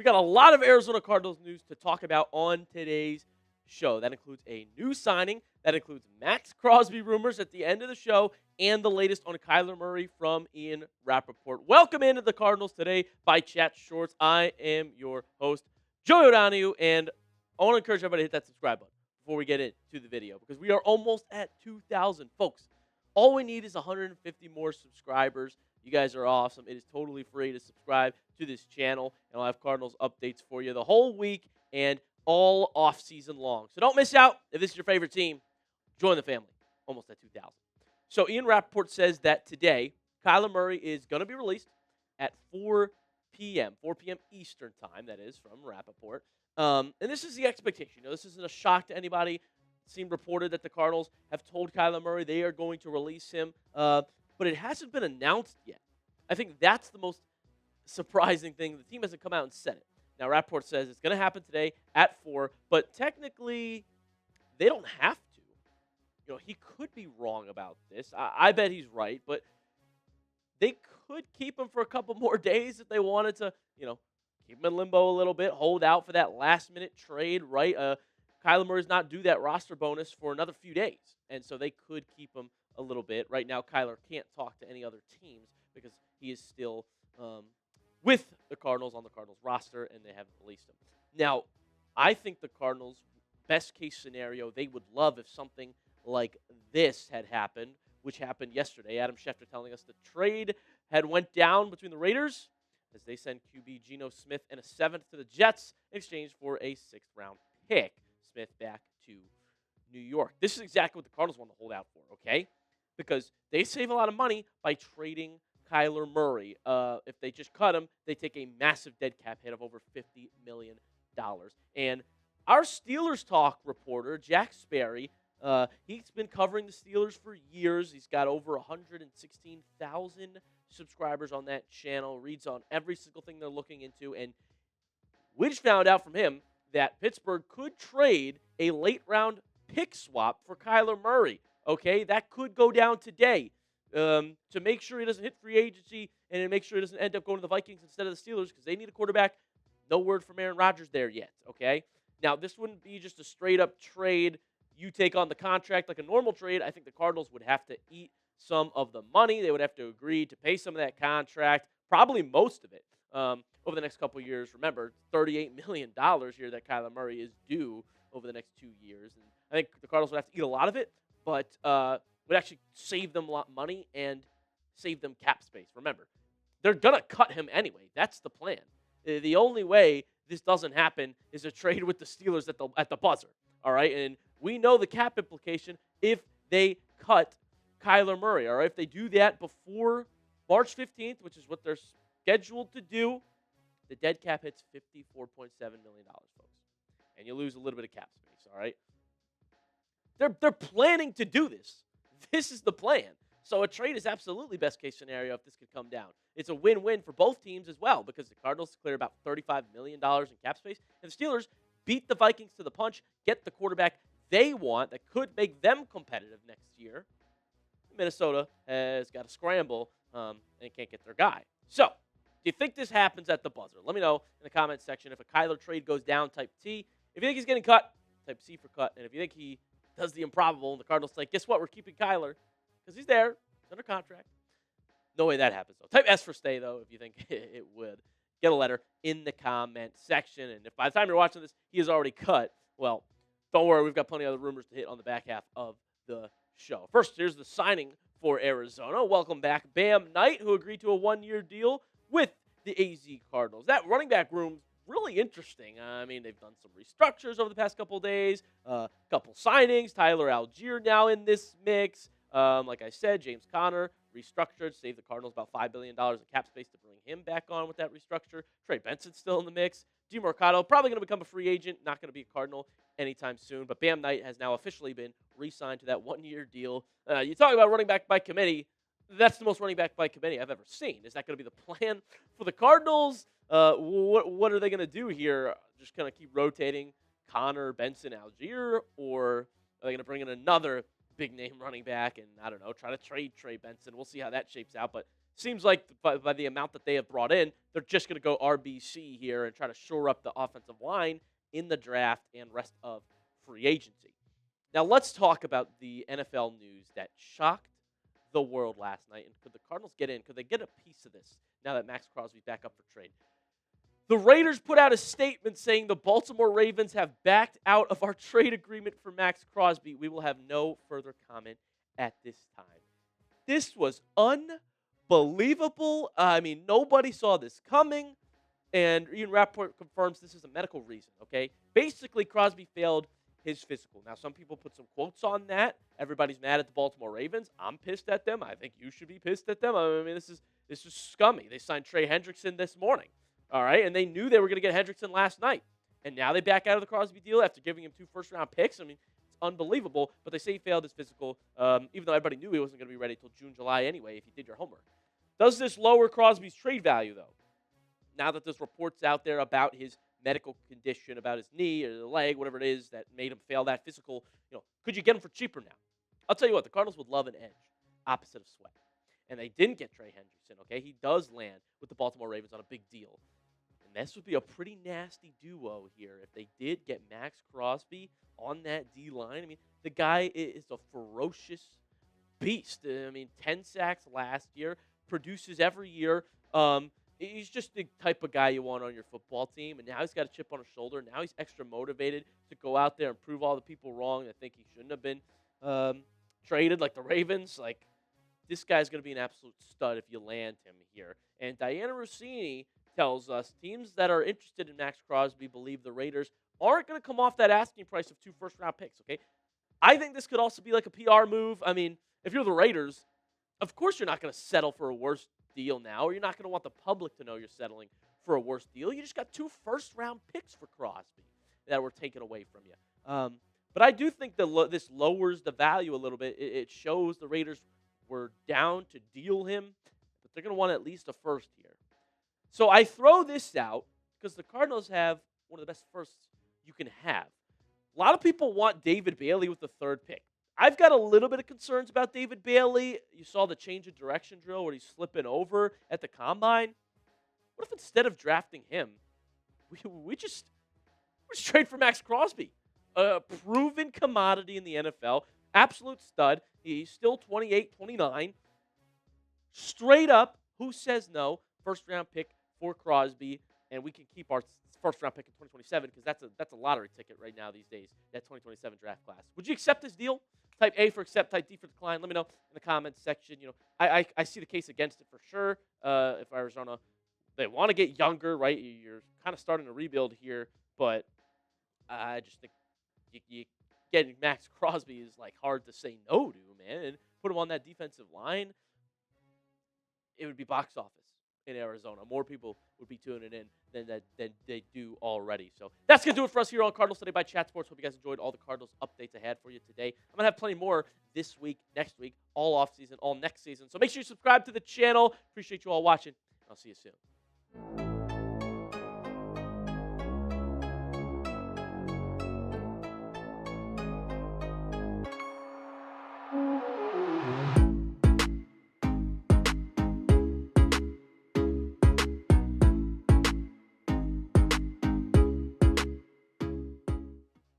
got a lot of Arizona Cardinals news to talk about on today's show. That includes a new signing. That includes Maxx Crosby rumors at the end of the show and the latest on Kyler Murray from Ian Rappaport. Welcome into the Cardinals Today by Chat Shorts. I am your host, Joey O'Donoghue, and I want to encourage everybody to hit that subscribe button before we get into the video because we are almost at 2,000. Folks, all we need is 150 more subscribers. You guys are awesome. It is totally free to subscribe to this channel, and I'll have Cardinals updates for you the whole week and all off season long. So don't miss out. If this is your favorite team, join the family. Almost at 2,000. So Ian Rappaport says that today, Kyler Murray is going to be released at 4 p.m. Eastern time, that is, from Rappaport. And this is the expectation. This isn't a shock to anybody. It seemed reported that the Cardinals have told Kyler Murray they are going to release him, but it hasn't been announced yet. I think that's the most surprising thing. The team hasn't come out and said it. Now, Rappaport says it's going to happen today at 4, but technically they don't have to. He could be wrong about this. I bet he's right, but they could keep him for a couple more days if they wanted to, keep him in limbo a little bit, hold out for that last-minute trade, right? Kyler Murray's not due that roster bonus for another few days, and so they could keep him a little bit. Right now, Kyler can't talk to any other teams because he is still with the Cardinals on the Cardinals roster, and they haven't released him. Now, I think the Cardinals, best-case scenario, they would love if something like this had happened, which happened yesterday. Adam Schefter telling us the trade had went down between the Raiders as they send QB Geno Smith and a 7th to the Jets in exchange for a 6th-round pick. Smith back to New York. This is exactly what the Cardinals want to hold out for, okay? Because they save a lot of money by trading Kyler Murray. If they just cut him, they take a massive dead cap hit of over $50 million. And our Steelers Talk reporter, Jack Sperry, he's been covering the Steelers for years. He's got over 116,000 subscribers on that channel, reads on every single thing they're looking into, and we just found out from him that Pittsburgh could trade a late-round pick swap for Kyler Murray. Okay, that could go down today to make sure he doesn't hit free agency and to make sure he doesn't end up going to the Vikings instead of the Steelers because they need a quarterback. No word from Aaron Rodgers there yet, okay? Now, this wouldn't be just a straight-up trade. You take on the contract like a normal trade. I think the Cardinals would have to eat some of the money. They would have to agree to pay some of that contract, probably most of it, over the next couple of years. Remember, $38 million here that Kyler Murray is due over the next 2 years. And I think the Cardinals would have to eat a lot of it, but would actually save them a lot of money and save them cap space. Remember, they're going to cut him anyway. That's the plan. The only way this doesn't happen is a trade with the Steelers at the buzzer, all right? And we know the cap implication if they cut Kyler Murray, all right? If they do that before March 15th, which is what they're scheduled to do, the dead cap hits $54.7 million, folks. And you lose a little bit of cap space, all right? They're planning to do this. This is the plan. So a trade is absolutely best-case scenario if this could come down. It's a win-win for both teams as well because the Cardinals clear about $35 million in cap space, and the Steelers beat the Vikings to the punch, get the quarterback they want that could make them competitive next year. Minnesota has got to scramble and can't get their guy. So, do you think this happens at the buzzer? Let me know in the comments section. If a Kyler trade goes down, type T. If you think he's getting cut, type C for cut. And if you think he does the improbable and the Cardinals say, guess what, we're keeping Kyler because he's there, he's under contract. No way that happens, though. Type S for stay, though, if you think it would. Get a letter in the comment section. And if by the time you're watching this, he is already cut, well, don't worry. We've got plenty of other rumors to hit on the back half of the show. First, here's the signing for Arizona. Welcome back, Bam Knight, who agreed to a 1-year deal with the AZ Cardinals. That running back room's really interesting. I mean, they've done some restructures over the past couple of days, a couple signings. Tyler Allgeier now in this mix. Like I said, James Conner restructured, saved the Cardinals about $5 billion in cap space to bring him back on with that restructure. Trey Benson's still in the mix. DeMarcado probably going to become a free agent, not going to be a Cardinal anytime soon. But Bam Knight has now officially been re-signed to that 1-year deal. You talk about running back by committee. That's the most running back by committee I've ever seen. Is that going to be the plan for the Cardinals? What are they going to do here? Just kind of keep rotating Conner, Benson, Allgeier? Or are they going to bring in another big-name running back and, I don't know, try to trade Trey Benson? We'll see how that shapes out. But seems like by the amount that they have brought in, they're just going to go RBC here and try to shore up the offensive line in the draft and rest of free agency. Now, let's talk about the NFL news that shocked the world last night. And could the Cardinals get in? Could they get a piece of this now that Maxx Crosby's back up for trade? The Raiders put out a statement saying the Baltimore Ravens have backed out of our trade agreement for Maxx Crosby. We will have no further comment at this time. This was unbelievable. I mean, nobody saw this coming. And Ian Rappaport confirms this is a medical reason, okay? Basically, Crosby failed his physical. Now, some people put some quotes on that. Everybody's mad at the Baltimore Ravens. I'm pissed at them. I think you should be pissed at them. I mean, this is scummy. They signed Trey Hendrickson this morning, all right? And they knew they were going to get Hendrickson last night. And now they back out of the Crosby deal after giving him 2 first-round picks. I mean, it's unbelievable. But they say he failed his physical, even though everybody knew he wasn't going to be ready until June, July anyway, if you did your homework. Does this lower Crosby's trade value, though? Now that there's reports out there about his medical condition, about his knee or the leg, whatever it is that made him fail that physical, could you get him for cheaper now? I'll tell you what, the Cardinals would love an edge opposite of Sweat. And they didn't get Trey Hendrickson, okay? He does land with the Baltimore Ravens on a big deal. And this would be a pretty nasty duo here if they did get Maxx Crosby on that D-line. I mean, the guy is a ferocious beast. I mean, 10 sacks last year, produces every year. He's just the type of guy you want on your football team, and now he's got a chip on his shoulder. Now he's extra motivated to go out there and prove all the people wrong that think he shouldn't have been traded, like the Ravens. Like, this guy's going to be an absolute stud if you land him here. And Dianna Russini tells us teams that are interested in Maxx Crosby believe the Raiders aren't going to come off that asking price of 2 first-round picks, okay? I think this could also be like a PR move. I mean, if you're the Raiders, of course you're not going to settle for a worse deal now, or you're not going to want the public to know you're settling for a worse deal. You just got 2 first-round picks for Crosby that were taken away from you. But I do think that this lowers the value a little bit. It shows the Raiders were down to deal him, but they're going to want at least a first here. So I throw this out because the Cardinals have one of the best firsts you can have. A lot of people want David Bailey with the 3rd pick. I've got a little bit of concerns about David Bailey. You saw the change of direction drill where he's slipping over at the combine. What if instead of drafting him, we just trade for Maxx Crosby, a proven commodity in the NFL, absolute stud. He's still 28, 29. Straight up, who says no? First-round pick for Crosby, and we can keep our first-round pick in 2027 because that's a lottery ticket right now these days, that 2027 draft class. Would you accept this deal? Type A for accept, type D for decline. Let me know in the comments section. I see the case against it for sure. If Arizona, they want to get younger, right? You're kind of starting to rebuild here, but I just think you getting Maxx Crosby is like hard to say no to, man. And put him on that defensive line, it would be box office in Arizona. More people would be tuning in than they do already. So that's going to do it for us here on Cardinals Today by Chat Sports. Hope you guys enjoyed all the Cardinals updates I had for you today. I'm going to have plenty more this week, next week, all off season, all next season. So make sure you subscribe to the channel. Appreciate you all watching. I'll see you soon.